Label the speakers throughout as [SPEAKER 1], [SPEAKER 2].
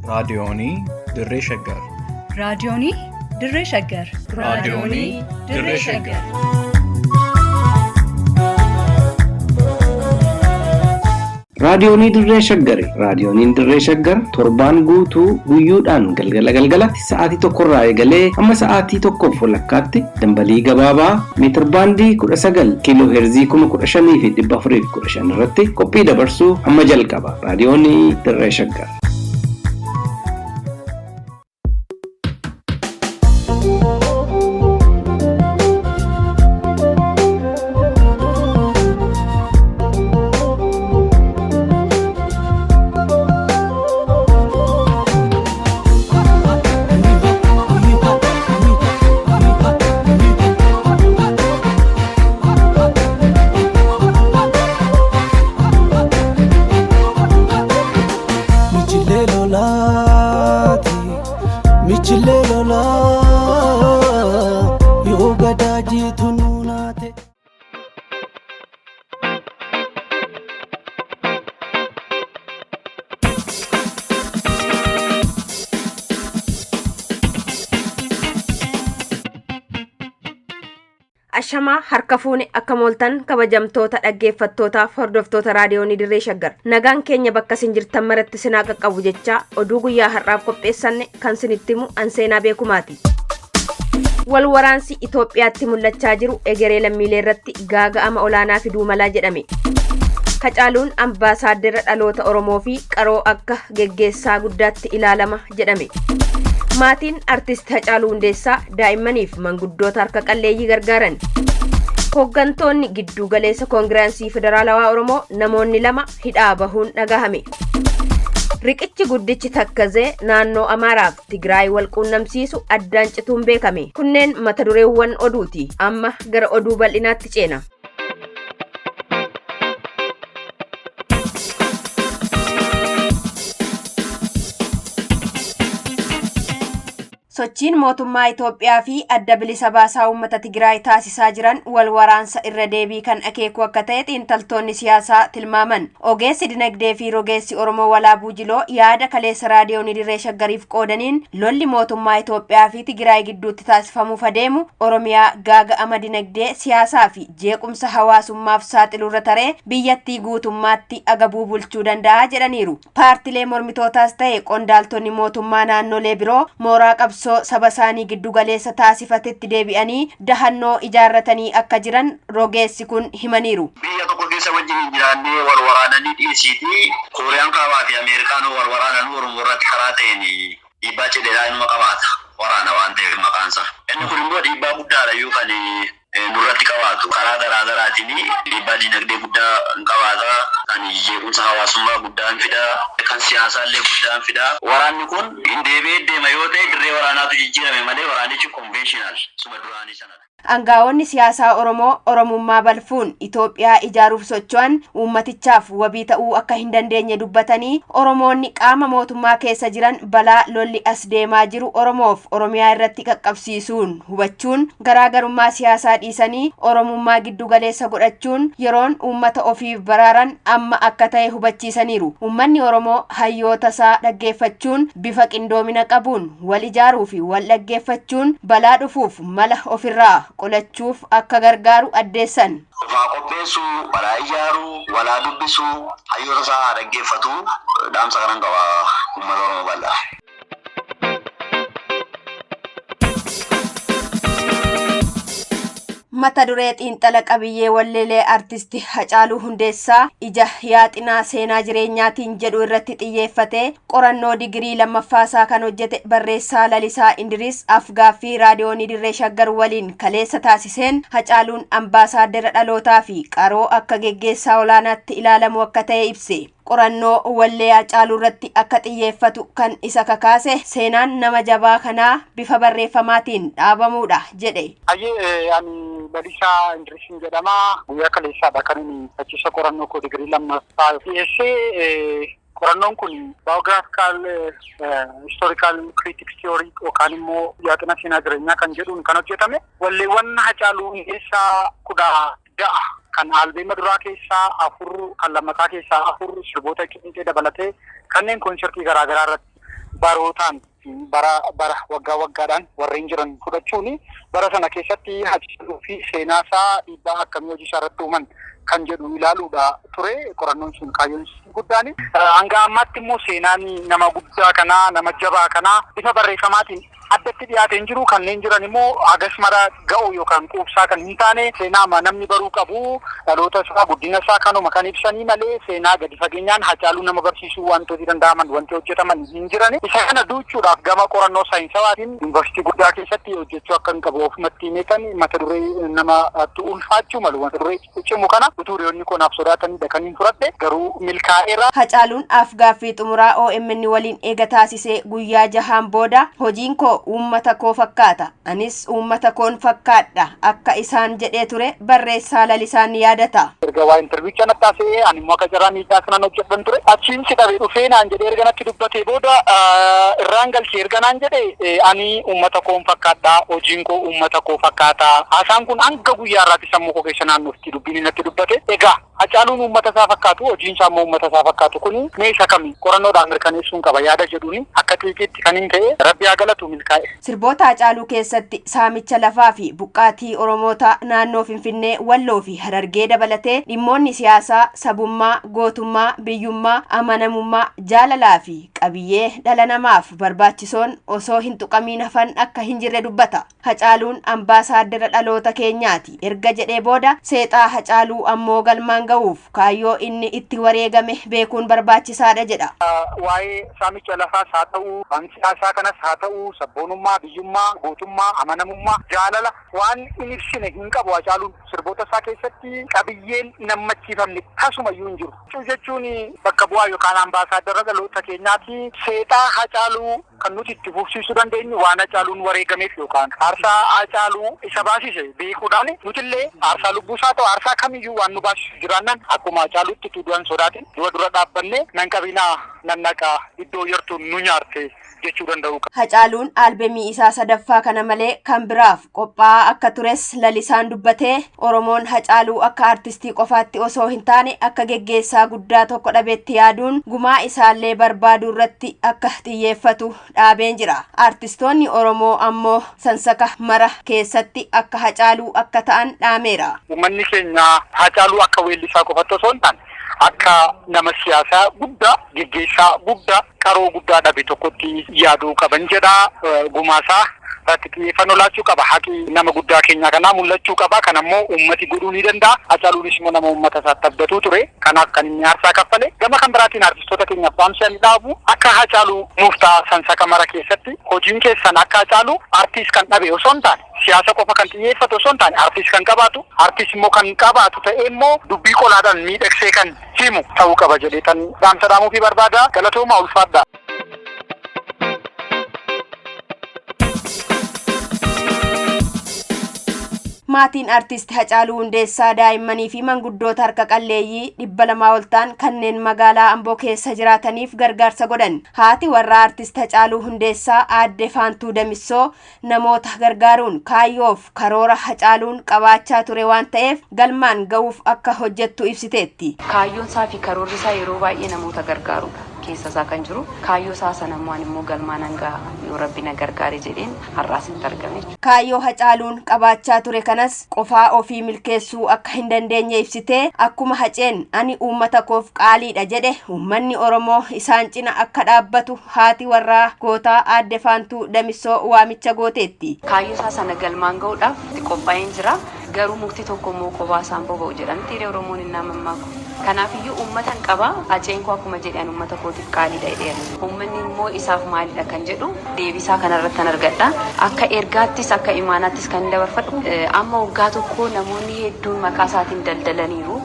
[SPEAKER 1] raadiyoonii Dirree Shaggar.
[SPEAKER 2] raadiyoonii Dirree Shaggar.
[SPEAKER 1] raadiyoonii Dirree Shaggar.
[SPEAKER 3] Raadiyoonii Dirree Shaggar. Raadiyooniin Dirree Shaggar torbaan guutuu guyyoodhaan galgalatti sa'aatii tokkorraa eegalee hamma sa'aatii tokkoof walakkaatti dambalii gabaabaa meetir baandii 19 kiiloo heerzii 15,415 irratti qophii dabarsuu amma jalqaba. Raadiyoonii Dirree Shaggar.
[SPEAKER 4] Ashamaa harka fuune akka mooltan kabajamtoota dhaggeeffattootaaf hordoftoota raadiyoonii Dirree Shaggar. Nagaan keenya bakka isin jirtan maratti sinaa qaqqabu jecha oduu guyyaa har'aaf qopheessanne kan isinitti himu anseenaa beekumaati. Wal waraansi Itoophiyaatti mul'achaa jiru egeree lammiilee irratti gaaga'ama olaanaa fiduu malaa jedhame. Hacaaluun ambaasaaddara dhaloota Oromoo fi qaroo akka geggeessaa guddaatti ilaalama jedhame. Maatiin artist Hacaaluu Hundeessaa daa'immaniif manguddoota harka qalleeyyii gargaaran. Hooggantoonni giddu galeessa Koongiraansii Federaalawaa Oromoo namoonni 2 hidhaa bahuun dhagahame. Riqichi guddichi Takkazee naannoo Amaaraaf Tigraay wal quunnamsiisu addaan cituun beekame. Kunneen mata dureewwan oduuti. Amma gara oduu bal'inaatti ceena. Sochiin mootummaa Itoophiyaa fi adda bilisa baasaa uummata Tigraay taasisaa jiran wal waraansa irra deebii kan akeeku akka ta'e xiinxaltoonni siyaasaa tilmaaman. Ogeessi dinagdee fi rogeessi Oromoo Walaabuu Jiloo yaada kaleessa raadiyoonii Dirree Shaggariif qoodaniin lolli mootummaa Itoophiyaa fi Tigraay gidduutti taasifamuuf adeemu Oromiyaa gaaga'ama dinagdee siyaasaa fi jeequmsa hawaasummaaf saaxiluurra taree biyyattii guutummaatti agabuu bulchuu danda'a jedhaniiru. Paartilee mormitootaas ta'e qondaaltonni mootummaa naannolee biroo mooraa qabsoo saba isaanii giddu galeessa taasifatetti deebi'anii dahannoo ijaarratanii akka jiran rogeessi kun himaniiru.
[SPEAKER 5] Biyya tokko keessa wajjin jiraannee wal waraananii dhiisiiti Kooriyaan kaabaa fi Ameerikaan wal waraanan Oromoo irratti karaa ta'een dhiibbaa cidheedhaa inuma qabaata. Waraana waan ta'eef maqaansa. Inni kun immoo dhiibbaa guddaadha yookaan nurratti qabaatu karaa garaagaraatiin dhiibbaa dinagdee guddaa qabaata. Kan jeequmsa hawaasummaa guddaan fida. Kan siyaasaallee guddaan fida. Waraanni kun hin deema yoo ta'e dirree waraanaatu jijjiirame malee waraanichi konvenshinal suma duraanii sanadha.
[SPEAKER 4] Aangaa'onni siyaasaa Oromoo Oromummaa balfuun Itoophiyaa ijaaruuf socho'an uummatichaaf wabii ta'uu akka hin dandeenye dubbatanii Oromoonni qaama mootummaa keessa jiran balaa lolli as deemaa jiru Oromoof Oromiyaa irratti qaqqabsiisuun hubachuun garaagarummaa siyaasaa dhiisanii Oromummaa giddu galeessa godhachuun yeroon uummata ofiif baraaran amma akka ta'e hubachiisaniiru. Uummanni Oromoo hayyoota isaa dhaggeeffachuun bifa qindoomina qabuun wal ijaaruu fi wal dhaggeeffachuun balaa dhufuuf mala ofirraa qolachuuf akka gargaaru addeessan.
[SPEAKER 5] Waa qopheessuu, walaa ijaaruu, walaa dubbisuu, hayyoota isaa dhaggeeffatu dhaamsa kanan qaba uummata Oromoo bal'aa.
[SPEAKER 4] Mata duree xiinxala qabiyyee walleelee artisti Hacaaluu Hundeessaa ija yaaxinaa seenaa jireenyaatiin jedhu irratti xiyyeeffatee qorannoo digirii lammaffaasaa kan hojjete barreessaa Lalisaa Indiriis Afgaaffii raadiyoonii Dirree Shaggar waliin kaleessa taasiseen Hacaaluun ambaasaaddara dhalootaa fi qaroo akka geggeessaa olaanaatti ilaalamu akka ta'e ibse. Qorannoo wallee Hacaaluu irratti akka xiyyeeffatu kan isa kakaase seenaan nama jabaa kanaa bifa barreeffamaatiin dhaabamuudha jedhe.
[SPEAKER 6] Lalisaa Indiriisiin jedhama. Guyyaa kaleessaadha kan inni achiisa qorannoo koo digirii lammaffaa dhiyeessee qorannoon kun biographical historical critics theory yookaan immoo yaaxina seenaa jireenyaa kan jedhuun kan hojjetame. Walleewwan Hacaaluu Hundeessaa 10 kan albeema duraa keessaa 4 kan lammataa keessaa 4 sirboota qinxee dabalatee kanneen konsertii garaagaraa irratti barootaan bara waggaadhaan warreen jiran fudhachuuni bara sana keessatti hacaaluu fi seenaasaa dhiibbaa akkamii hojii isaa irratti uuman kan jedhu ilaaluudha ture. Qorannoon sun kaayyoon guddaani. Hanga ammaatti immoo seenaan nama guddaa kanaa nama jabaa kanaa bifa barreeffamaatiin addatti dhiyaateen jiru. Kanneen jiran immoo hagas mara ga'u yookaan quubsaa kan hin taane seenaa namni baruu qabu dhaloota isaa guddina isaa kanuma kan ibsanii malee seenaa gadi fageenyaan Hacaaluu nama barsiisuu wantooti danda'aman wanti hojjetaman hin jirani. Isa kana duuchuudhaaf gama qorannoo saayinsawaatiin yuunivarsiitii guddaa keessatti hojjechuu akka hin qabu ofumatti meeqan mata duree namatti ulfaachuu malu mata duree cimu kana utuu hiriyoonni konaaf sodaatanidha kan hin fudhadhe garuu milkaa'eera.
[SPEAKER 4] Hacaaluun afgaaffii xumuraa OMN waliin eega taasisee guyyaa jahaan booda hojiin koo uummata koo fakkaata anis uummata koon fakkaadha akka isaan jedhee ture barreessaa lalisaan yaadata.
[SPEAKER 6] Erga waa interviicha nattaasee ani immoo akka jarraa miidhaa kanan hojjedhan ture achiin si dhabe dhufee naan jedhee erga natti dubbatee booda irraan galchee erga naan jedhe ani uummata koon fakkaadha hojiin koo uummata koo fakkaata haasaan kun hanga guyyaa irraatti sammuu koo keessa naannofti dubbiin natti dubbate. Egaa Hacaaluun uummata isaa fakkaatu hojiin isaa immoo uummata isaa fakkaatu kuni meeshaa kamii qorannoodhaan mirkaneessuun qaba yaada jedhuuni akka xiiqiitti kan hin ta'e rabbi haa galatu milkaa'e.
[SPEAKER 4] Sirboota Hacaaluu keessatti saamicha lafaa fi buqqaatii Oromoota naannoo Finfinnee, Walloo fi Harargee dabalatee dhimmoonni siyaasaa, sabummaa, gootummaa, biyyummaa, amanamummaa, jaalalaa fi qabiyyee dhala namaaf barbaachisoon osoo hin tuqamiin hafan akka hin jirre dubbata. Hacaaluun ambaasaaddara dhaloota keenyaati. Erga jedhee booda seexaa Hacaaluu ammoo galmaan ga'uuf kaayyoo inni itti wareegame beekuun barbaachisaadha jedha.
[SPEAKER 6] Waa'ee saamicha lafaas haa ta'uu, waan siyaasaa kanas haa ta'uu, sabboonummaa, biyyummaa, gootummaa, amanamummaa, jaalala waan hin ibsine hin qabu. Hacaaluun sirboota isaa keessatti qabiyyeen nammachiifamne tasumayyuu hin jiru. Jechuun bakka bu'aa yookaan ambaasaaddara dhaloota keenyaati. Seexaa Hacaaluu kan nuti itti fufsiisuu dandeenyu waan Hacaaluun wareegameef yookaan aarsaa Hacaaluu isa baasise beekuudhaan nutillee aarsaa lubbuusaa ta'u aarsaa kamiyyuu waan nu baasisu jiraannan akkuma Hacaaluutti tudu'an sodaatin dura dhaabbannee nan qabinaa nan naqaa iddoo yartuun nu nyaarte jechuu danda'u.
[SPEAKER 4] Hacaaluun albemii isaa sadaffaa kana malee kan biraaf qophaa'aa akka tures lalisaan dubbatee Oromoon Hacaaluu akka artistii qofaatti osoo hin taane akka geggeessaa guddaa tokko dhabeetti yaaduun gumaa isaallee barbaaduu irratti akka xiyyeeffatu dhaabeen jira. Artistoonni Oromoo ammoo sansaka mara keessatti akka Hacaaluu akka ta'an dhaameera.
[SPEAKER 6] Uummanni keenya Hacaaluu akka weellisaa qofatti osoo hin taane akka nama siyaasaa guddaa geggeessaa guddaa qaroo guddaa dhabe tokkotti yaaduu qaban jedha. Gumaasaa irratti xiyyeeffannoo laachuu qaba. Haqi nama guddaa keenya kanaa mul'achuu qaba. Kan ammoo uummati godhuu ni danda'a. Hacaaluunis immoo nama uummata isaatti abdatuu ture. Kanaaf kan inni aarsaa kaffale. Gama kan biraatiin artistoota keenyaaf waamsa ni dhaabu. Akka Hacaaluu nuuftaa sansaka mara keessatti hojiin keessan akka Hacaaluu artiist kan dhabe osoo hin taane siyaasa qofa kan xiyyeeffatu osoo hin taane artiist kan qabaatu artiist immoo kan qabaatu ta'ee immoo dubbii qolaadhaan miidhagsee kan himu ta'uu qaba jedhee kan dhaamsa dhaamuufii barbaada. Galatoomaa ulfaadha.
[SPEAKER 4] Maatiin artiist Hacaaluu Hundeessaa daa'immanii fi manguddoota harka qalleeyyii 200 ol ta'an kanneen magaalaa Amboo keessa jiraataniif gargaarsa godhan. Haati warraa artiist Hacaaluu Hundeessaa aadde Faantuu Damissoo namoota gargaaruun kaayyoof karoora Hacaaluun qabaachaa ture waan ta'eef galmaan ga'uuf akka hojjettu ibsiteetti.
[SPEAKER 7] Kaayyoon isaa fi karoorri isaa yeroo baay'ee namoota gargaarudha. Keessa isaa kan jiru kaayyoo isaa sanammaan immoo galmaan hanga yoo rabbi na gargaare jedheen har'aas hin argame.
[SPEAKER 4] Kaayyoo Hacaaluun qabaachaa ture kanas qofaa ofii milkeessuu akka hin dandeenye ibsitee akkuma Haceen ani uummata koof qaaliidha jedhe uummanni Oromoo isaan cina akka dhaabbatu haati warraa gootaa aadde Faantuu Damissoo waamicha gooteetti.
[SPEAKER 7] Kaayyoo isaa sana galmaan ga'uudhaaf itti qophaa'een jira. Garuu mukti tokko immoo kophaa isaan boba'u jedhamti Oromoon hin naamamaaku. Kanaafiyyuu uummatan qaba. Haceen koo akkuma jedhan uummata kootiif qaaliidha jedheera. Uummanni immoo isaaf maalidha kan jedhu deebisaa kanarratti kan argadha. Akka ergaattis akka imaanaattis kan dabarfadhu. Amma waggaa tokko namoonni hedduun maqaa isaatiin daldalaniiru.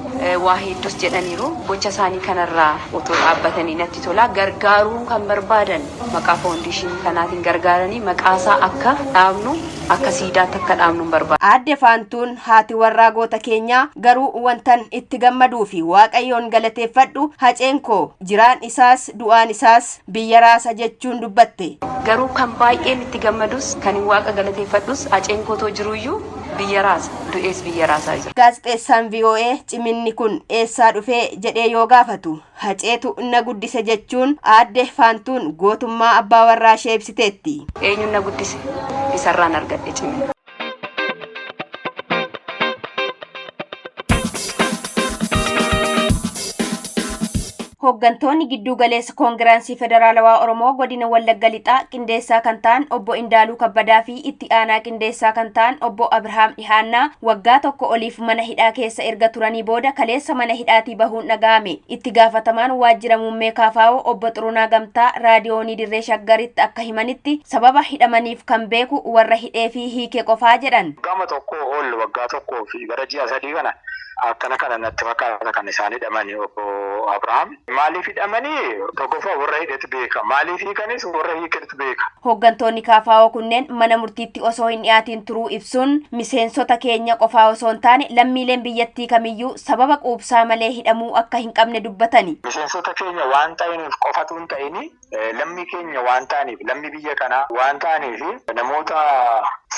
[SPEAKER 7] Waa hedduus jedhaniiru. Gocha isaanii kanarraa otoo dhaabbatanii natti tola. Gargaaruu kan barbaadan maqaa foondeeshinii kanaatiin gargaaranii maqaa isaa akka dhaabnu akka siidaatti akka dhaabnu barbaada.
[SPEAKER 4] Aadde Faantuun haati warraa goota keenyaa garuu wantan itti gammaduu fi Waaqayyoon galateeffadhu haceen koo jiraan isaas du'aan isaas biyya raasa jechuun dubbatte.
[SPEAKER 7] Garuu kan baay'een itti gammadus kan Waaqa galateeffadhus haceen koo too jiruyyuu biyya raasa du'ees biyya raasaa jira.
[SPEAKER 4] Gaazexeessaan VOA ciminni kun eessaa dhufee jedhee yoo gaafatu haceetu na guddise jechuun aadde Faantuun gootummaa abbaa warraa ishee ibsiteetti.
[SPEAKER 7] Eenyuun na guddise isarraan argadhe ciminna.
[SPEAKER 4] Hooggantoonni giddu galeessa koongiraansii federaalawaa Oromoo godina Wallagga Lixaa qindeessaa kan ta'an obbo Indaaluu Kabbadaa fi itti aanaa qindeessaa kan ta'an obbo Abrahaam Dhihaannaa waggaa tokko oliif mana hidhaa keessa erga turanii booda kaleessa mana hidhaatii bahuun dhaga'ame. Itti gaafatamaan waajjira muummee KFO obbo Xurunaa Gamtaa raadiyoonii Dirree Shaggaritti akka himanitti sababa hidhamaniif kan beeku warra hidhee fi hiikee qofaa jedhan.
[SPEAKER 6] Gama tokko ol waggaa tokkoo fi gara ji'a sadii kana natti fakkaata kan isaan hidhamanii obbo Abrahaam. Maaliif hidhamanii tokkoffaa warra hidhetu beeka. Maaliif hiikanis warra hiiketu beeka.
[SPEAKER 4] Hooggantoonni KFO kunneen mana murtiitti osoo hin dhiyaatiin turuu ibsuun miseensota keenya qofaa osoo hin taane lammiileen biyyattii kamiyyuu sababa quubsaa malee hidhamuu akka hin qabne dubbatani.
[SPEAKER 6] Miseensota keenya waan ta'aniif qofatu hin ta'ini lammii keenya waan ta'aniif lammii biyya kanaa waan ta'aniif namoota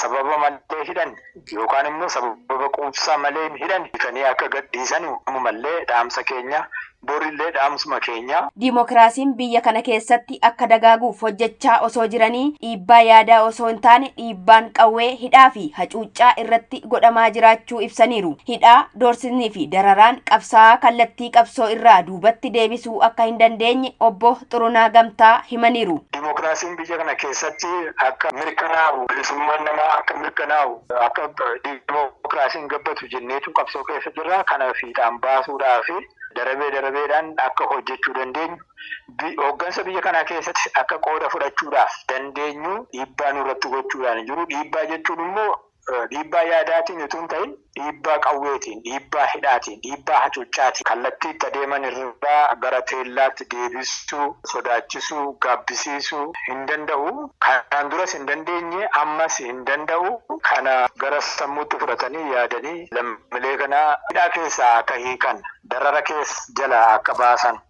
[SPEAKER 6] sababa malee hidhan yookaan immoo sababa quubsaa malee hidhan kan akka gadhiisan malee dhaamsa keenya borillee dhaamsuma keenya.
[SPEAKER 4] Dimookiraasiin biyya kana keessatti akka dagaaguuf hojjechaa osoo jiranii dhiibbaa yaadaa osoo hin taane dhiibbaan qawwee hidhaa fi hacuuccaa irratti godhamaa jiraachuu ibsaniiru. Hidhaa doorsisnii fi dararaan qabsaa'aa kallattii qabsoo irraa duubatti deebisuu akka hin dandeenye obbo Xurunaa Gamtaa himaniiru.
[SPEAKER 6] Dimookiraasiin biyya kana keessatti akka mirkanaa'u bilisummaan namaa akka mirkanaa'u akka dimookiraasiin gabbatu jenneetu qabsoo keessa jirra. Kana fiixaan baasuudhaaf darabeedhaan akka hojjechuu dandeenyu hooggansa biyya kanaa keessatti akka qooda fudhachuudhaaf dandeenyu dhiibbaa nurratti gochuudhaan jiru. Dhiibbaa jechuun immoo dhiibbaa yaadaatiin utuu hin ta'in dhiibbaa qawweetiin, dhiibbaa hidhaatiin, dhiibbaa hacuuccaatiin kallattii itti adeeman irraa gara teellaatti deebisuu, sodaachisuu, gaabbisiisuu hin danda'u. Kanaan duras hin dandeenye ammas hin danda'u. Kana gara sammuutti fudhatanii yaadanii lammiilee kana hidhaa keessaa akka hiikan, darara keessa jala akka baasan.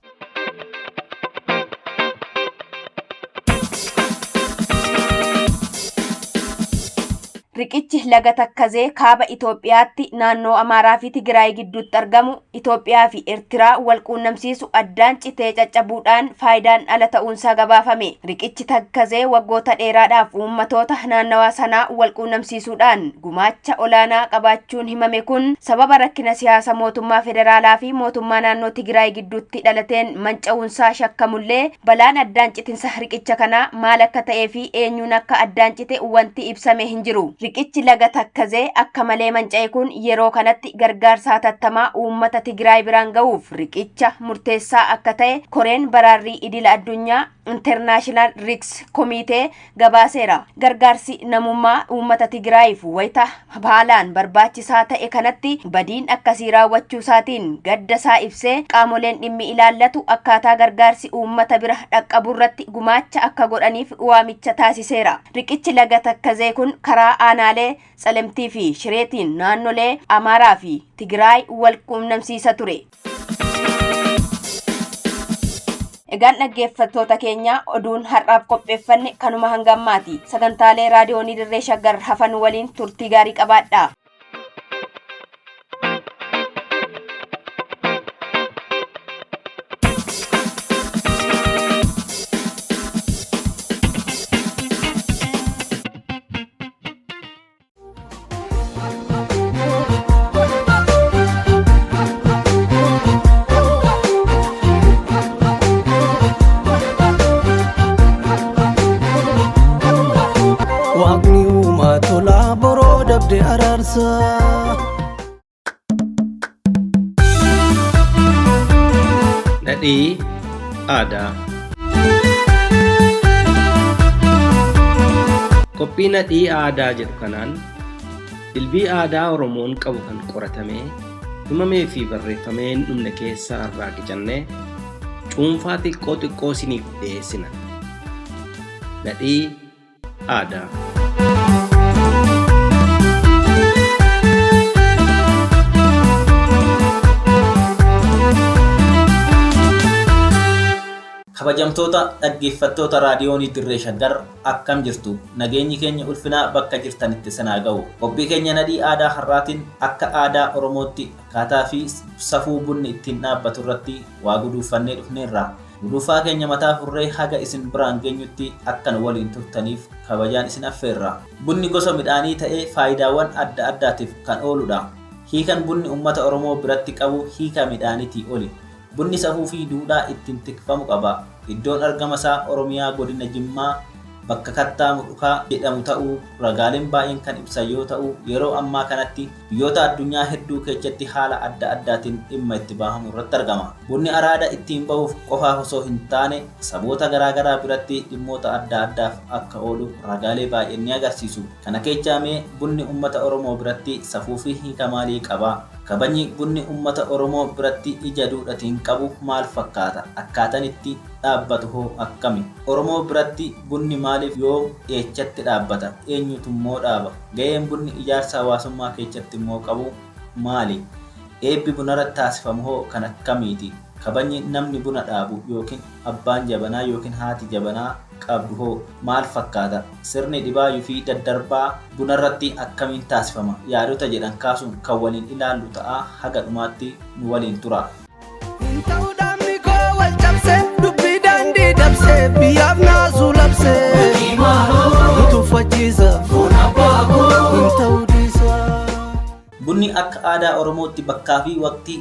[SPEAKER 4] Riqichi laga Takkazee kaaba Itoophiyaatti naannoo Amaaraa fi Tigraay gidduutti argamu Itoophiyaa fi Eertiraa wal quunnamsiisu addaan citee caccabuudhaan faayidaan ala ta'uunsaa gabaafame. Riqichi Takkazee waggoota dheeraadhaaf uummatoota naannawaa sanaa wal quunnamsiisuudhaan gumaacha olaanaa qabaachuun himame kun sababa rakkina siyaasa mootummaa federaalaa fi mootummaa naannoo Tigraay gidduutti dhalateen manca'uunsaa shakkamullee balaan addaan citinsa riqicha kanaa maal akka ta'ee fi eenyuun akka addaan cite wanti ibsame hin jiru. Riqichi laga Takkazee akka malee manca'e kun yeroo kanatti gargaarsa hatattamaa uummata Tigraay biraan ga'uuf riqicha murteessaa akka ta'e koreen baraarrii idila addunyaa International Risk Committee gabaaseera. Gargaarsi namummaa uummata Tigraayiif wayita haalaan barbaachisaa ta'e kanatti badiin akkasii raawwachuu isaatiin gadda isaa ibsee qaamoleen dhimmi ilaallatu akkaataa gargaarsi uummata bira dhaqqabu irratti gumaacha akka godhaniif waamicha taasiseera. Riqichi laga Takkazee kun karaa aanaalee Tsalemtii fi Shireetiin naannolee Amaaraa fi Tigraay wal quunnamsiisa ture. Egaan dhaggeeffattoota keenya oduun har'aaf qopheeffanne kanuma hanga ammaati. Sagantaalee raadiyoonii Dirree Shaggar hafan waliin turtii gaarii qabaadhaa.
[SPEAKER 3] Nadhii aadaa. Qophii nadhii aadaa jedhu kanaan dilbii aadaa Oromoon qabu kan qoratamee himamee fi barreeffamee hin dhumne keessaa irraa qicannee cuunfaa xiqqoo isiniif dhiyeessina. Nadhii aadaa.
[SPEAKER 8] Kabajamtoota dhaggeeffattoota raadiyoonii Dirree Shaggar akkam jirtu nageenyi keenya ulfinaa bakka jirtanitti sanaa ga'u. Qophii keenya nadhii aadaa har'aatiin akka aadaa Oromootti akkaataa fi safuu bunni ittiin dhaabbatu irratti waa guduunfannee dhufneerra. Guduunfaa keenya mataa furree haga isin biraan geenyutti akkan waliin turtaniif kabajaan isin affeerra. Bunni gosa midhaanii ta'ee faayidaawwan adda addaatiif kan ooludha. Hiikan bunni uummata Oromoo biratti qabu hiika midhaaniitii oli. Bunni safuu fi duudhaa ittiin tikfamu qaba. Iddoon argama isaa Oromiyaa godina Jimmaa bakka kattaa Mudhukaa jedhamu ta'uu ragaaleen baay'een kan ibsan yoo ta'u yeroo ammaa kanatti biyyoota addunyaa hedduu keessatti haala adda addaatiin dhimma itti bahamu irratti argama. Bunni araada ittiin bahuuf qofaaf osoo hin taane saboota garaagaraa biratti dhimmoota adda addaaf akka oolu ragaalee baay'een ni agarsiisu. Kana keessaa mee bunni uummata Oromoo biratti safuu fi hiika maalii qaba? Kabajni bunni uummata Oromoo biratti ija duudhatiin qabu maal fakkaata? Akkaataan itti dhaabbatu hoo akkami? Oromoo biratti bunni maaliif yoom eessatti dhaabbata? Eenyutu immoo dhaaba? Ga'een bunni ijaarsa hawaasummaa keessatti immoo qabu maali? Eebbi bunarratti taasifamu hoo kan akkamiiti? Kabajni namni buna dhaabu yookiin abbaan jabanaa yookiin haati jabanaa qabdu hoo maal fakkaata? Sirni dhibaayuu fi daddarbaa bunarratti akkamiin taasifama? Yaadota jedhan kaasuun kan waliin ilaallu ta'a. Haga dhumaatti nu waliin tura.
[SPEAKER 9] Biyyaaf naasuu labsee tuffachiisa ta'uu dhiisa.
[SPEAKER 8] Bunni akka aadaa Oromootti bakkaa fi waqtii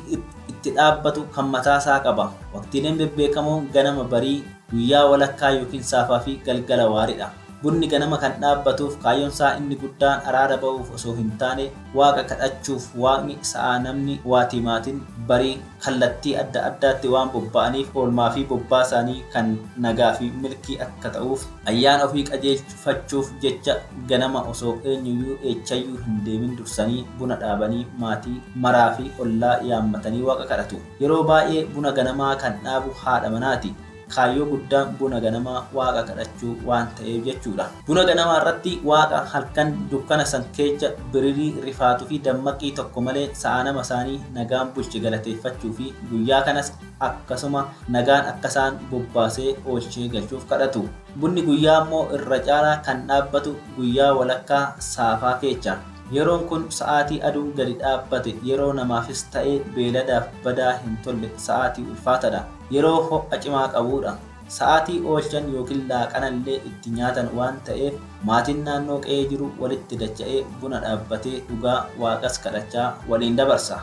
[SPEAKER 8] itti dhaabbatu kan mataa isaa qaba. Waqtiileen bebbeekamoon ganama barii, guyyaa walakkaa yookiin saafaa fi galgala waaridha. Bunni ganama kan dhaabbatuuf kaayyoon isaa inni guddaan araara ba'uuf osoo hin taane waaqa kadhachuuf. Waaqni sa'aa namni waatii maatiin barii kallattii adda addaatti waan bobba'aniif oolmaa fi bobbaa isaanii kan nagaa fi milkii akka ta'uuf ayyaana ofii qajeelfachuuf jecha ganama osoo eenyuyyuu eechayyuu hin deemin dursanii buna dhaabanii maatii maraa fi ollaa yaammatanii waaqa kadhatu. Yeroo baay'ee buna ganamaa kan dhaabu haadha manaati. Kaayyoo guddaan buna ganamaa waaqa kadhachuu waan ta'eef jechuudha. Buna ganamaa irratti waaqa halkan dukkana san keessa biririi rifaatuu fi dammaqii tokko malee sa'a nama isaanii nagaan bulche galateeffachuu fi guyyaa kanas akkasuma nagaan akka isaan bobbaasee oolchee galchuuf kadhatu. Bunni guyyaa immoo irra caalaa kan dhaabbatu guyyaa walakkaa saafaa keessa. Yeroon kun sa'aatii aduun gadi dhaabbate yeroo namaafis ta'ee beeladaaf badaa hin tolle sa'aatii ulfaatadha. Yeroo ho'a cimaa qabudha. Sa'aatii oolchan yookiin laaqanallee itti nyaatan waan ta'eef maatiin naannoo qe'ee jiru walitti dacha'ee buna dhaabbatee dhugaa waaqas kadhachaa waliin dabarsa.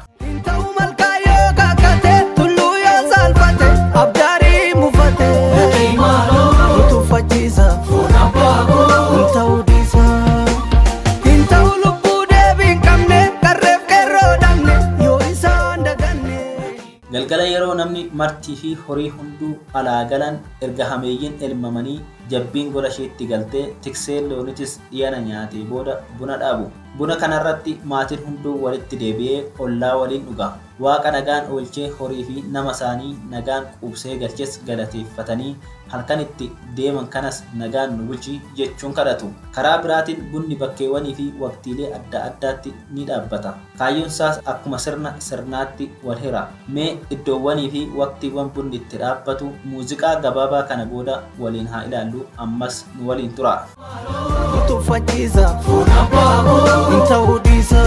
[SPEAKER 9] Ta'uu malkaa yoo kakate tulluu yoo saalfate abdaarii mufate tuffachiisa ta'uu dhiisa.
[SPEAKER 8] Galgala yeroo namni martii fi horii hunduu alaa galan erga hameeyyiin elmamanii jabbiin gola isheetti galtee tikseen loonitis dhiyana nyaatee booda buna dhaabu. Buna kanarratti maatiin hunduu walitti deebi'ee ollaa waliin dhuga. Waaqa nagaan oolchee horii fi nama isaanii nagaan quubsee galches galateeffatanii halkan itti deeman kanas nagaan nu bulchi jechuun kadhatu. Karaa biraatiin bunni bakkeewwanii fi waqtiilee adda addaatti ni dhaabbata. Kaayyoon isaas akkuma sirnaatti wal hira. Mee iddoowwanii fi waqtiiwwan bunni itti dhaabbatu muuziqaa gabaabaa kana booda waliin haa ilaallu. Ammas nu waliin tura.
[SPEAKER 9] Tuffachiisa ta'uu dhiisa.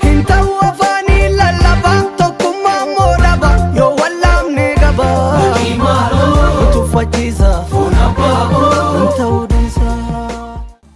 [SPEAKER 9] Hin ta'uu afaanii lallaba tokkummaa moodaba yoo wallaamne gaba. Tuffachiisa ta'uu dhiisa.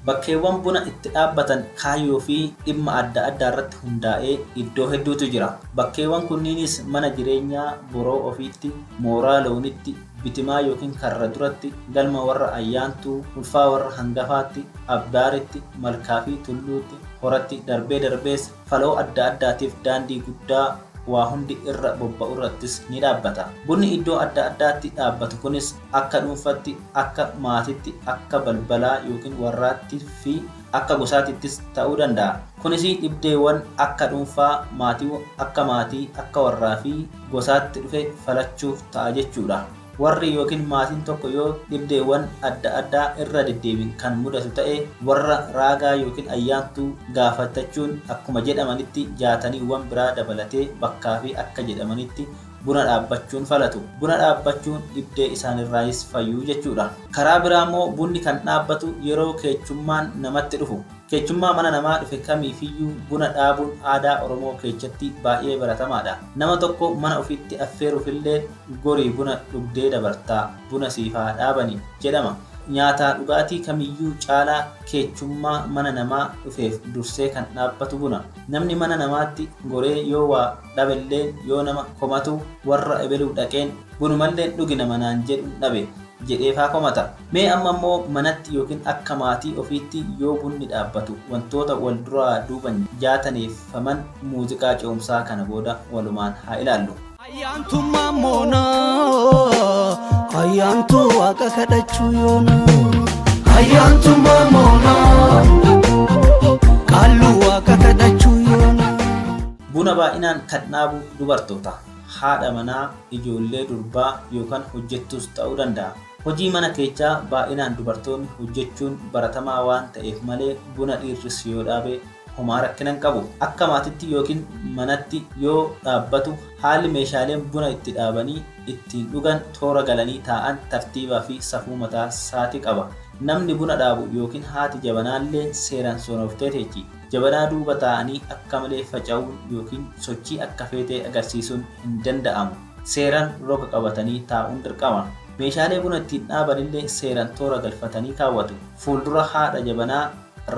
[SPEAKER 8] Bakkeewwan buna itti dhaabbatan kaayyoo fi dhimma adda addaa irratti hundaa'ee iddoo hedduutu jira. Bakkeewwan kunniinis mana jireenyaa boroo ofiitti, mooraa loonitti, bitimaa yookiin karra duratti, galma warra ayyaantuu, ulfaa warra hangafaatti, abdaaritti, malkaa fi tulluutti, horatti darbee darbees faloo adda addaatiif daandii guddaa waa hundi irra bobba'u irrattis ni dhaabbata. Bunni iddoo adda addaatti dhaabbatu kunis akka dhuunfatti, akka maatitti, akka balbalaa yookiin warraatti fi akka gosaatittis ta'uu danda'a. Kunis dhibdeewwan akka dhuunfaa, maatii, akka warraa fi gosaatti dhufe falachuuf ta'a jechuudha. Warri yookiin maatiin tokko yoo dhibdeewwan adda addaa irra deddeebiin kan mudatu ta'e warra raagaa yookiin ayyaantuu gaafatachuun akkuma jedhamanitti jaataniiwwan biraa dabalatee bakkaa fi akka jedhamanitti buna dhaabbachuun falatu. Buna dhaabbachuun dhibdee isaanirraayis fayyuu jechuudha. Karaa biraa immoo bunni kan dhaabbatu yeroo keechummaan namatti dhufu. Keechummaa mana namaa dhufe kamiifiyyuu buna dhaabuun aadaa Oromoo keessatti baay'ee baratamaadha. Nama tokko mana ofiitti affeeruufillee gorii buna dhugdee dabartaa buna siifaa dhaabanii jedhama. Nyaataa dhugaatii kamiyyuu caalaa keechummaa mana namaa dhufeef dursee kan dhaabbatu buna. Namni mana namaatti goree yoo waa dhabellee yoo nama komatu warra ebeluu dhaqeen bunumallee dhugina manaan jedhu dhabe jedheefaa komata. Mee amma immoo manatti yookiin akka maatii ofiitti yoo bunni dhaabbatu wantoota wal duraa duuban jaataneeffaman muuziqaa ce'umsaa kana booda walumaan haa ilaallu.
[SPEAKER 9] Ayyaantu mammoona ayyaantu waaqa kadhachuu yoona ayyaantu mammoona qaallu waaqa kadhachuu yoona.
[SPEAKER 8] Buna baay'inaan kan dhaabu dubartoota, haadha manaa, ijoollee durbaa yookaan hojjettuus ta'uu danda'a. Hojii mana keessaa baay'inaan dubartoonni hojjechuun baratamaa waan ta'eef malee buna dhiirris yoo dhaabe homaa rakkinan qabu. Akka maatitti yookiin manatti yoo dhaabbatu haalli meeshaaleen buna itti dhaabanii ittiin dhugan toora galanii taa'an tartiibaa fi safuu mataa isaatii qaba. Namni buna dhaabu yookiin haati jabanaallee seeraan soorofteeteechi. Jabanaa duuba taa'anii akka malee faca'uun yookiin sochii akka feetee agarsiisuun hin danda'amu. Seeraan roga qabatanii taa'uun dirqama. Meeshaalee buna ittiin dhaabanillee seeraan toora galfatanii kaawwatu. Fuuldura haadha jabanaa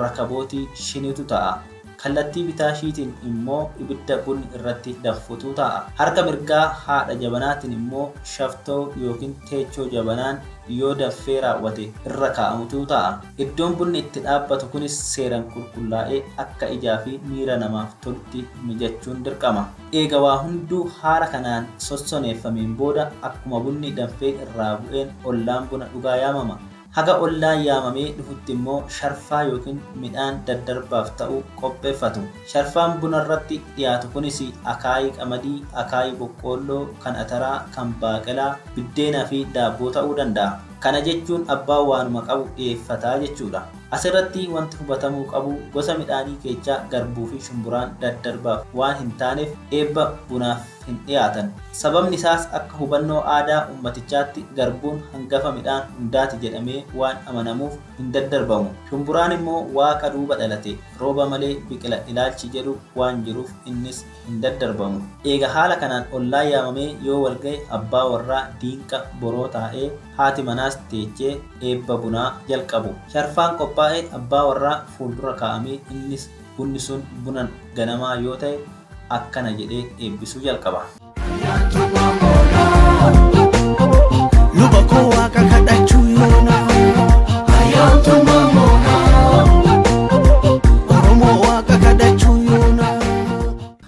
[SPEAKER 8] rakabootii shiniitu ta'a. Kallattii bitaa ishiitiin immoo ibidda bunni irratti danfutu ta'a. Harka mirgaa haadha jabanaatiin immoo shaftoo yookiin teechoo jabanaan yoo danfee raawwate irra kaa'amutu ta'a. Iddoon bunni itti dhaabbatu kunis seeraan qulqullaa'ee akka ijaa fi miira namaaf tolutti mijachuun dirqama. Eega waa hunduu haala kanaan sossoneeffameen booda akkuma bunni danfee irraa bu'een ollaan buna dhugaa yaamama. Haga ollaan yaamamee dhufutti immoo sharfaa yookiin midhaan daddarbaaf ta'u qopheeffatu. Sharfaan buna irratti dhiyaatu kunis akaayii qamadii, akaayii boqqoolloo, kan ataraa, kan baaqelaa, biddeenaa fi daabboo ta'uu danda'a. Kana jechuun abbaan waanuma qabu dhiyeeffataa jechuudha. Asirratti wanti hubatamuu qabu gosa midhaanii keessaa garbuu fi shumburaan daddarbaaf waan hin taaneef eebba bunaaf hin dhiyaatan. Sababni isaas akka hubannoo aadaa ummatichaatti garbuun hangafa midhaan hundaati jedhamee waan amanamuuf hin daddarbamu. Shumburaan immoo waaqa duuba dhalate rooba malee biqila ilaalchi jedhu waan jiruuf innis hin daddarbamu. Eega haala kanaan ollaan yaamamee yoo walga'e abbaa warraa diinqa boroo taa'ee haati manaas teechee eebba bunaa jalqabu. Sharfaan qophaa'ee abbaa warraa fuuldura kaa'amee innis bunni sun buna ganamaa yoo ta'e akkana jedhee eebbisuu jalqaba.
[SPEAKER 9] Luba koo waaqa kadhachuu yoona ayyaantu mammoona Oromoo waaqa kadhachuu yoona.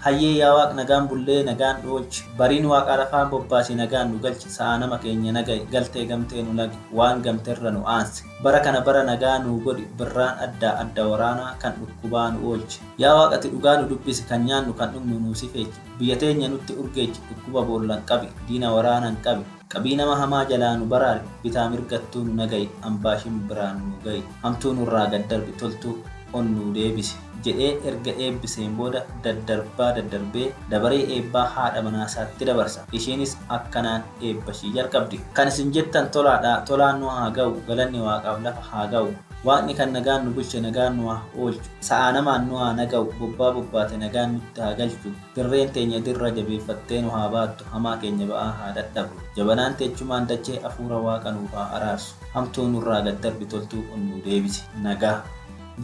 [SPEAKER 8] Hayyee yaa Waaq nagaan bullee nagaan oolchi bariin Waaqa lafaan bobbaasee nagaan nu galchi sa'a nama keenya nagaye galtee gamtee nu lagi waan gamteerra nu aansi bara kana bara nagaa nu godhi birraan adda adda waraanaa kan dhukkubaa nu oolchi yaa Waaqati dhugaa nu dubbisi kan nyaannu kan dhugnu nu sifeechi biyya teenya nutti urgeechi dhukkuba boollan qabi diina waraanan qabi qabii nama hamaa jalaa nu baraari bitaa mirgattuu nu nagaye ambaashin biraan nu gaye hamtuu nurraa gaddarbi toltuu onnu deebisi jedhee erga eebbiseen booda daddarbee dabaree eebbaa haadha manaasaatti dabarsa. Ishiinis akkanaan eebbashii jalqabdi. Kan isin jettan tolaadha. Tolaan nu haa ga'u. Galanni Waaqaaf lafa haa ga'u. Waaqni kan nagaan nu bulche nagaan nu haa oolchu. Sa'a namaan nu haa naga'u. Bobbaa bobbaate nagaan nutti haa galchu. Dirreen teenya dirra jabeeffattee nu haa baattu. Hamaa keenya ba'aa haa dadhabdu. Jabanaan teechumaan dachee hafuura Waaqa nuuf haa araarsu. Hamtuu nurraa gaddarbi toltuu onnu deebisi. Nagaa.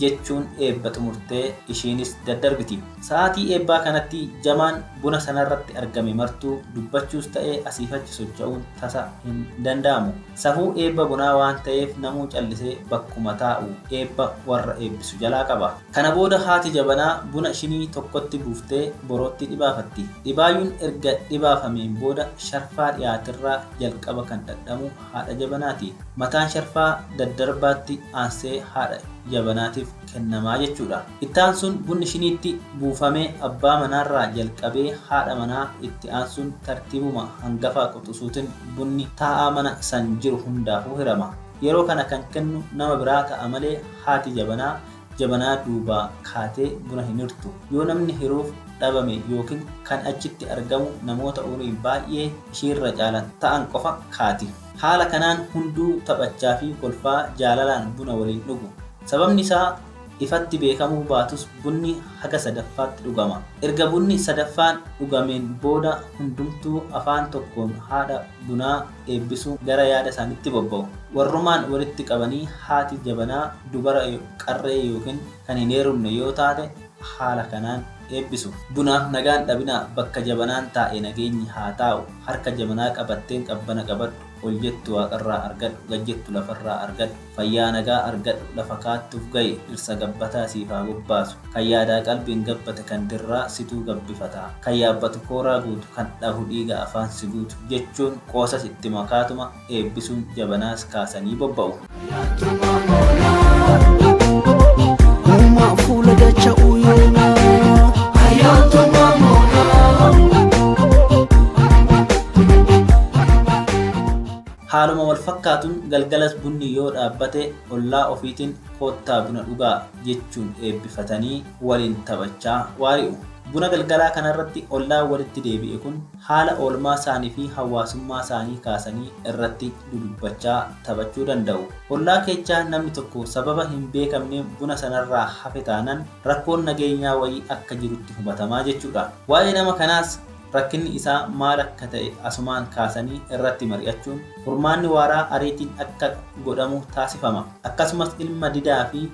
[SPEAKER 8] Jechuun eebba xumurtee ishiinis daddarbiti. Sa'aatii eebbaa kanatti jamaan buna sanarratti argame martuu dubbachuus ta'ee asiifachi socho'uun tasa hin danda'amu. Safuu eebba bunaa waan ta'eef namuu callisee bakkuma taa'u eebba warra eebbisu jalaa qaba. Kana booda haati jabanaa buna shinii tokkotti buuftee borootti dhibaafatti. Dhibaayyuun erga dhibaafameen booda sharfaa dhiyaatirraa jalqaba kan dhadhamu haadha jabanaati. Mataan sharfaa daddarbaatti aansee haadha jabanaatiif kennamaa jechuudha. Ittaan sun bunni shiniitti buufamee abbaa manaarraa jalqabee haadha manaa itti aansuun tartiibuma hangafaa quxusuutiin bunni taa'aa mana san jiru hundaafuu hirama. Yeroo kana kan kennu nama biraa ta'a malee haati jabanaa duubaa kaatee buna hin hirtu. Yoo namni hiruuf dhabame yookiin kan achitti argamu namoota umurii baay'ee ishiirra caalan ta'an qofa kaati. Haala kanaan hunduu taphachaa fi kolfaa jaalalaan buna waliin dhugu. Sababni isaa ifatti beekamuu baatus bunni haga sadaffaatti dhugama. Erga bunni sadaffaan dhugameen booda hundumtuu afaan tokkoon haadha bunaa eebbisuu gara yaada isaaniitti bobba'u. Warrumaan walitti qabanii haati jabanaa dubara qarree yookiin kan hin heerumne yoo taate haala kanaan eebbisu. Bunaaf nagaan dhabinaa bakka jabanaan taa'e nageenyi haa taa'u. Harka jabanaa qabatteen qabbana qabadhu. Ol jettu waaqarraa argadhu, gad jettu lafarraa argadhu, fayyaa nagaa argadhu, lafa kaattuuf gahe dhirsa gabbataa siif haa bobbaasu. Kan yaadaa qalbiin gabbate kan dirraa situu gabbifataa. Kan yaabbatu kooraa guutu kan dhahu dhiiga afaan si guutu jechuun qoosas itti makaatuma eebbisuun jabanaas kaasanii bobba'u.
[SPEAKER 9] Fuula dacha uyyuuna ayyaantuma moonaa.
[SPEAKER 8] Haaluma wal fakkaatuun galgalas bunni yoo dhaabbate ollaa ofiitiin koottaa buna dhugaa jechuun eebbifatanii waliin taphachaa waari'u. Buna galgalaa kanarratti ollaan walitti deebi'e kun haala oolmaa isaanii fi hawaasummaa isaanii kaasanii irratti dudubbachaa taphachuu danda'u. Ollaa keessaa namni tokko sababa hin beekamne buna sanarraa hafe taanaan rakkoon nageenyaa wayii akka jirutti hubatamaa jechuudha. Waa'ee nama kanaas rakkinni isaa maal akka ta'e asumaan kaasanii irratti mari'achuun furmaanni waaraa ariitiin akka godhamu taasifama. Akkasumas ilma didaa fi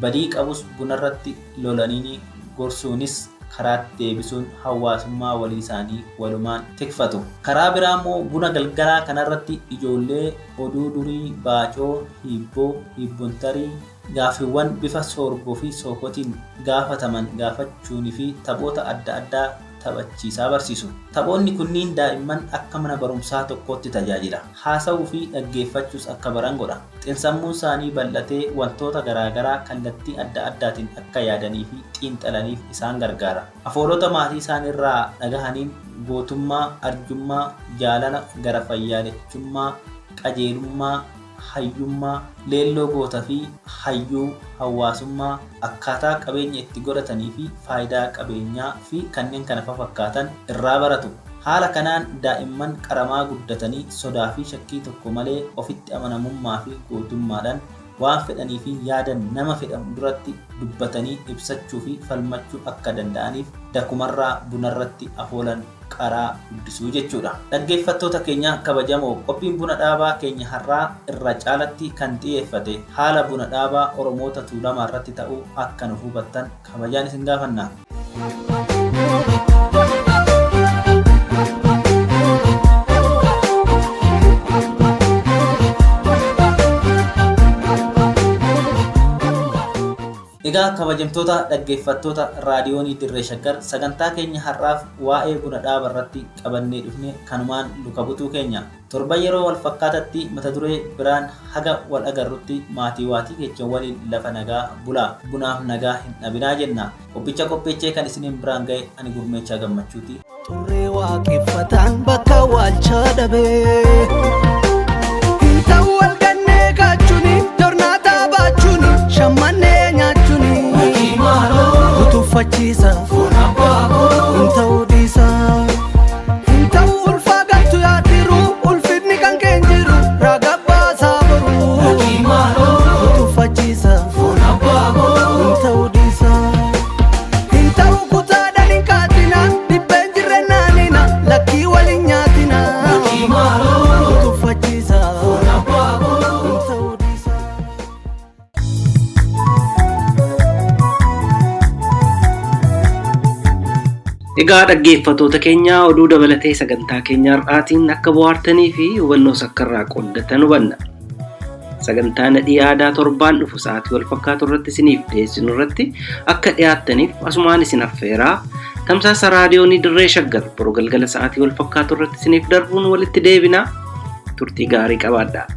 [SPEAKER 8] badii qabus bunarratti lolanii gorsuunis karaatti deebisuun hawaasummaa walii isaanii walumaan tikfatu. Karaa biraa immoo buna galgalaa kanarratti ijoollee oduu durii baacoo, hibboo, hibbontarii, gaaffiiwwan bifa soorgoo fi sookotiin gaafataman gaafachuunii fi taphoota adda addaa taphachiisaa barsiisu. Taphoonni kunniin daa'imman akka mana barumsaa tokkotti tajaajila. Haasa'uu fi dhaggeeffachuus akka baran godha. Xiinsammuun isaanii bal'atee wantoota garaagaraa kallattii adda addaatiin akka yaadanii fi xiinxalaniif isaan gargaara. Afoolota maatii isaaniirraa dhagahaniin gootummaa, arjummaa, jaalala, gara fayyaalechummaa, qajeelummaa, hayyummaa, leelloo goota fi hayyuu hawaasummaa, akkaataa qabeenya itti godhatanii fi faayidaa qabeenyaa fi kanneen kana fakkaatan irraa baratu. Haala kanaan daa'imman qaramaa guddatanii sodaa fi shakkii tokko malee ofitti amanamummaa fi gootummaadhaan waan fedhanii fi yaadan nama fedhamu duratti dubbatanii ibsachuu fi falmachuu akka danda'aniif dakumarraa bunarratti afoolan qaraa guddisuu jechuudha. Dhaggeeffattoota keenya kabajamoo, qophiin buna dhaabaa keenya har'aa irra caalatti kan xiyyeeffate haala buna dhaabaa Oromoota Tuulamaa irratti ta'uu akka nu hubattan kabajaan isin gaafanna. Egaa kabajamtoota dhaggeeffattoota raadiyoonii Dirree Shaggar sagantaa keenya har'aaf waa'ee buna dhaabaa irratti qabannee dhufne kanumaan luka butuu keenya. Torban yeroo wal fakkaatatti mata duree biraan haga wal agarrutti maatii waatii keenya waliin lafa nagaa bulaa, bunaaf nagaa hin dhabinaa jenna. Qophicha qopheechee kan isiniin biraan ga'e ani Gurmeechaa Gammachuuti.
[SPEAKER 9] Turree waaqeffataan bakka waalchaa dhabee ta'u wal gannee gaachuuni tornaata baachuuni shammannee nyaachuuni utuffachiisa ta'uu dhiisa ta'u ulfaa galtu yaadiru ulfinni kan keen jiru raga baasaa boru utuffachiisa ta'uu dhiisa ta'u kutaadhaan hin kaatina dhibbeen jirre naanina lakkii waliin nyaatina utuffachiisa ta'uu dhiisa.
[SPEAKER 3] Egaa dhaggeeffattoota keenya oduu dabalatee sagantaa keenya har'aatiin akka bohaartanii fi hubannoo sakkarraa qooddatan hubanna. Sagantaa nadhii aadaa torbaan dhufu sa'aatii wal fakkaatu irratti isiniif dhiyeessinu irratti akka dhiyaattaniif asumaan isin affeeraa. Tamsaasa raadiyoonii Dirree Shaggar boruu galgala sa'aatii wal fakkaatu irratti isiniif darbuun walitti deebina. Turtii gaarii qabaadhaa.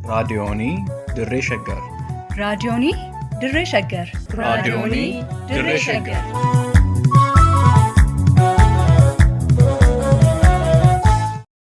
[SPEAKER 1] raadiyoonii Dirree Shaggar
[SPEAKER 2] raadiyoonii Dirree Shaggar.
[SPEAKER 1] raadiyoonii Dirree Shaggar.